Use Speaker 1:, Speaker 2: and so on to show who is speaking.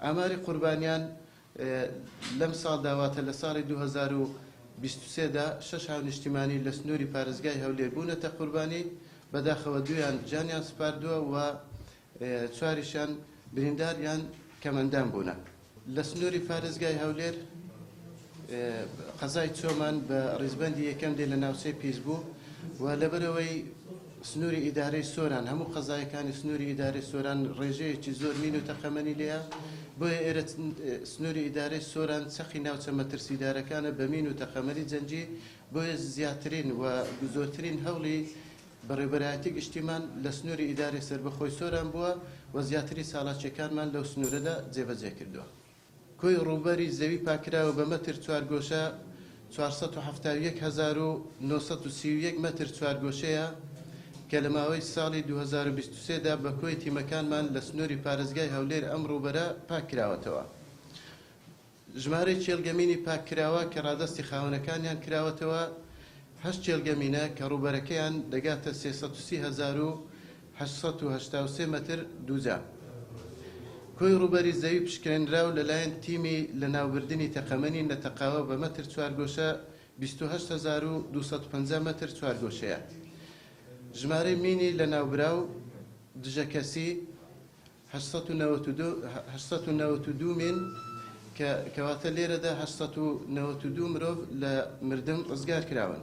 Speaker 1: ئاماری قوربانیان لەم ساڵ داواتە لە ساڵی 2023 دا 6 نیشتیمانی لە سنووری پارێزگای هەولێر بوونەتە قوربانی، بەداخەوە دویان جانیان سپاردووە و چواریشان بریندار یان کەمەندان بوونە. لە سنووری پارێزگای هەولێر قەزای چۆمان بە ڕیزبەندی یەکەم دێ لە ناوچەی پیس بوو و لەبەرەوەی سنووری ئیدارەی سۆران هەموو قەزایەکانی سنووری ئیدارەی سۆران ڕێژەیەکی زۆر مین و تەقەمەنی لێیە، بۆیە ئێرە سنووری ئیدارەی سۆران سەخی ناوچە مەترسیدارەکانە بە مین و تەقەمەنی جەنجی، بۆیە زیاترین و زۆرترین هەوڵی بەڕێوەبەرایەتی گشتیمان لە سنووری ئیدارەی سەربەخۆی سۆران بووە و زیاتری ساڵاتچیەکانمان لەو سنوورەدا جێبەجێ کردووە. کۆی ڕووبەری زەوی پاکراوە بە مەتر چوارگۆشە 471,931 مەتر چوارگۆشەیە کە لە ماوەی ساڵی 2023 دا بە کۆی تیمەکانمان لە سنووری پارێزگای هەولێر ئەم ڕووبەرە پاکراوەتەوە. ژمارەی چێلگەمینی پاکراوە کە ڕادەستی خاوەنەکانیان کراوەتەوە 8 چێلگەمینە کە ڕووبەرەکەیان دەگاتە 330,883 مەتر دووجا. کۆی ڕووبەری زەوی پشکنراو لەلایەن تیمی لە ناوبردنی تەقەمەنی نەتەقاوە بە مەتر چوارگۆشە 28,250 مەتر چوارگۆشەیە. ژمارەی مینی لە ناوبراو دژەکەسی 892 مین کەواتە لێرەدا 892 مرۆڤ لە مردم ڕزگار کراون.